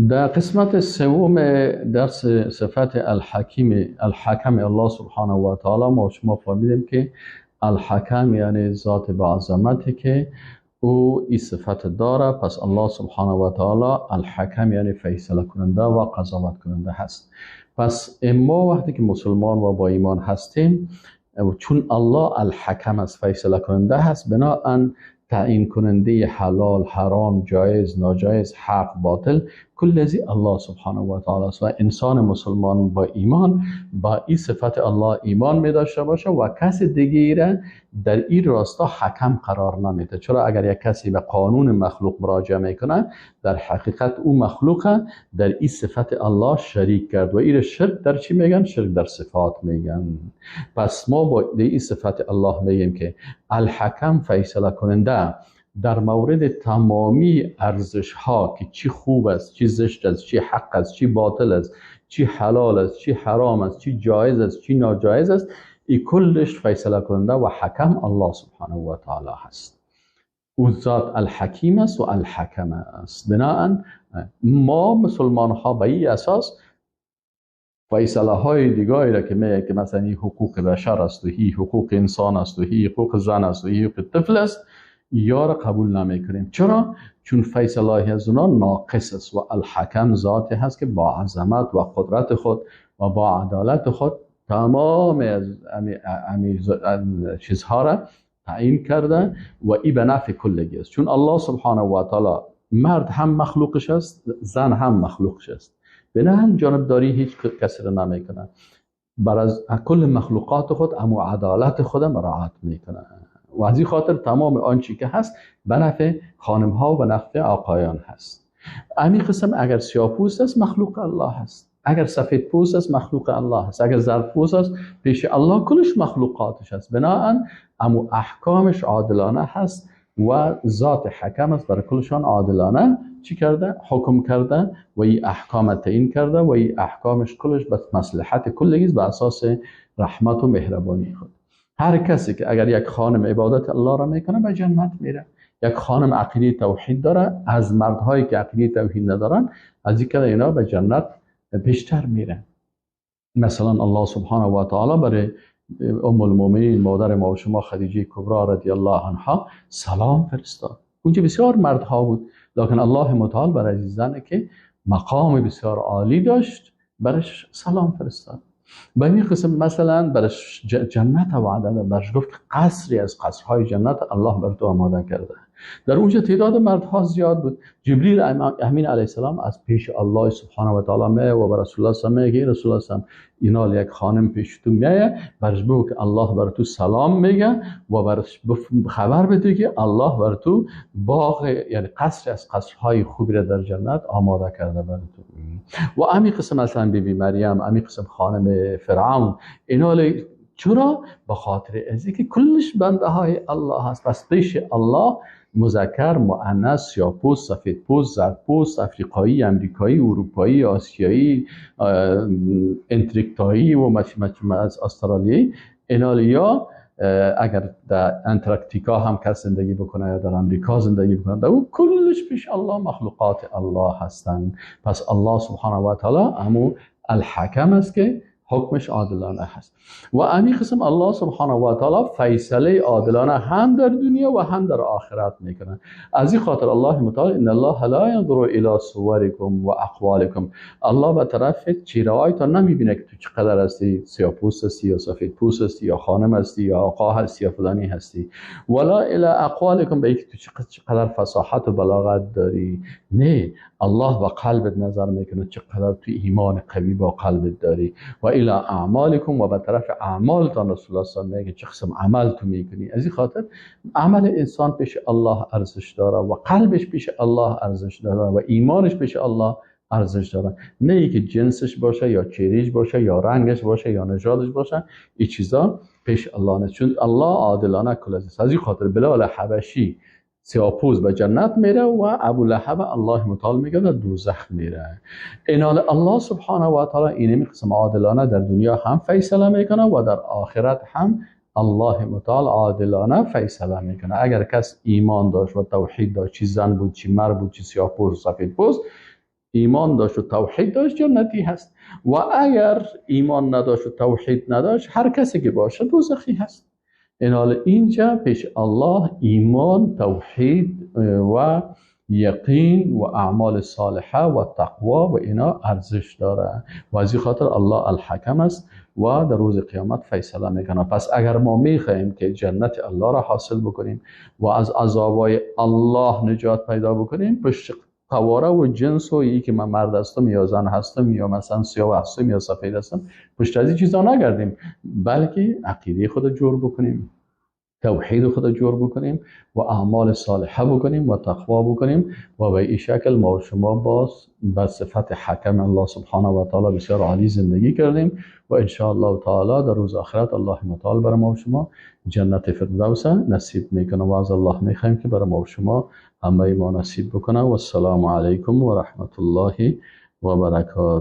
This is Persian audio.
در قسمت سوم درس صفت الحکم الله سبحانه و تعالی ما شما فهمیدیم که الحکم یعنی ذات با عظمتی که او این صفت داره. پس الله سبحانه و تعالی الحکم یعنی فیصله کننده و قضاوت کننده هست. پس ما وقتی که مسلمان و با ایمان هستیم، چون الله الحکم است، فیصله کننده هست، بنابراین تعیین کننده حلال حرام، جایز ناجایز، حق باطل، کل ذی الله سبحانه و تعالی است. و انسان مسلمان با ایمان با این صفت الله ایمان می داشته باشه و کس دیگری را در این راستا حکم قرار نمیده. چرا اگر یک کسی به قانون مخلوق مراجعه میکنه، در حقیقت او مخلوق در این صفت الله شریک کرد و این شرک در چی میگن؟ شرک در صفات میگن. پس ما با این صفت الله میگیم که الحکم فیصله کننده در مورد تمامی ارزش ها که چی خوب است، چی زشت است، چی حق است، چی باطل است، چی حلال است، چی حرام است، چی جایز است، چی ناجایز است، این کلش فیصله کننده و حکم الله سبحانه و تعالی هست. او ذات الحکیم است و الحکم است. بنابراین ما مسلمان ها به این اساس فیصله های دیگری را که میگه که مثلا این حقوق بشر است و هی حقوق انسان است و هی حقوق زن است و هی حقوق طفل است، یا را قبول نمیکنیم. چرا؟ چون فیصله از اونا ناقص است و الحکم ذاتی هست که با عظمت و قدرت خود و با عدالت خود تمام از چیزها را تعیین کرده و این به نفع کلگی است. چون الله سبحانه و تعالی مرد هم مخلوقش است، زن هم مخلوقش است، بنابراین جانبداری هیچ کسی را نمیکنه. بر از کل مخلوقات خود اما عدالت خود مراعات میکنه و از این خاطر تمام آنچه که هست به نفع خانم ها و نفع آقایان هست. امی قسم اگر سیاه‌پوست است مخلوق الله هست، اگر سفید پوست است مخلوق الله هست، اگر زرد پوست است پیش الله کلش مخلوقاتش است. بنابراین اما احکامش عادلانه هست و ذات حکم است، برای کلشان عادلانه چی کرده؟ حکم کرده و این احکام تعیین کرده و این احکامش کلش به مصلحت کلی است، به اساس رحمت و مهربانی خود. هر کسی که اگر یک خانم عبادت الله را میکنه به جنت میره. یک خانم عقیده توحید داره، از مردهایی که عقیده توحید ندارن از این که اینا به جنت بیشتر میره. مثلا الله سبحانه و تعالی برای ام المؤمنین مادر ما و شما خدیجه کبری رضی الله عنها سلام فرستاد. اونجا بسیار مردها بود، لکن الله متعال برای عزیزانی که مقام بسیار عالی داشت برش سلام فرستاد. به این قسم مثلا برش جنت وعده داد، برش گفت قصری از قصرهای جنت الله بر تو آماده کرده. در اونجا تعداد مردها زیاد بود. جبریل امین علیه السلام از پیش الله سبحانه و تعالی میه و بر رسول الله صلی میگه رسول الله اینا یک خانم پیش تو میه، برش بگو که الله بر تو سلام میگه و برش خبر بده که الله بر تو باغ یعنی قصر از قصرهای خوبی را در جنت آماده کرده بر تو. و امی قسم مثلا بیبی مریم، امی قسم خانم فرعون، اینا چرا؟ به خاطر از اینکه کلش بنده های الله هست. پس پیش الله مذکر، مؤنث، سیاه‌پوست، سفیدپوست، زردپوست، افریقایی، امریکایی، اروپایی، آسیایی، انتریکتایی و از استرالیایی، اینا اگر در انتارکتیکا هم کس زندگی بکنه یا در امریکا زندگی بکنه، در اون کلش پیش الله مخلوقات الله هستند. پس الله سبحانه و تعالی همون الحکم است که حکمش عادلانه هست. و امی قسم الله سبحانه و تعالی فیصله عادلانه هم در دنیا و هم در آخرت میکنه. از این خاطر الله متعال ان الله لا ينظر الى صوركم و اقوالكم، الله به طرف چهره‌هایتان نمیبینه که تو چقدر هستی، سیاه‌پوست هستی یا سفیدپوست هستی یا خانم هستی یا آقا هستی یا فلانی هستی، ولا الى اقوالكم، به اینکه تو چقدر فصاحت و بلاغت داری. نه، الله با قلبت نظر میکنه چقدر تو ایمان قوی با قلبت داری. و الى اعمالکم، و به طرف اعمالتان رسول الله صلی الله علیه و چه قسم عمل تو میکنی. از این خاطر عمل انسان پیش الله ارزش داره و قلبش پیش الله ارزش داره و ایمانش پیش الله ارزش داره. نه اینکه جنسش باشه یا چهرهش باشه یا رنگش باشه یا نژادش باشه، این چیزا پیش الله نه، چون الله عادلانه کل است. از این خاطر بلال حبشی سیاه‌پوست به جنت میره و ابو لهب الله متعال میگه در دوزخ میره. اینال الله سبحانه و تعالی اینمی قسم عادلانه در دنیا هم فیصله میکنه و در آخرت هم الله متعال عادلانه فیصله میکنه. اگر کس ایمان داشت و توحید داشت، چی زن بود چی مرد بود چی سیاه‌پوست سفیدپوست، ایمان داشت و توحید داشت جنتی هست، و اگر ایمان نداشت و توحید نداشت هر کسی که باشه دوزخی هست. این حال اینجا پیش الله ایمان، توحید و یقین و اعمال صالحه و تقوا و اینا ارزش داره و از این خاطر الله الحکم است و در روز قیامت فیصله میکنه. پس اگر ما میخواهیم که جنت الله را حاصل بکنیم و از عذابای الله نجات پیدا بکنیم، پشت قواره و جنس و ای که من مرد هستم یا زن هستم یا مثلا سیاه هستم یا سفید هستم، پشت از این چیزا نگردیم، بلکه عقیده خود جور بکنیم، توحید خود جور بکنیم و اعمال صالحه بکنیم و تقوا بکنیم و به این شکل ما و شما باز به صفت حکم الله سبحانه و تعالی بسیار عالی زندگی کردیم و ان شاء الله تعالی در روز آخرت الله متعال برای ما و شما جنت فردوس نصیب میکنه و از الله میخوایم که برای ما و شما همه ما نصیب بکنه. و السلام علیکم و رحمت الله و برکاته.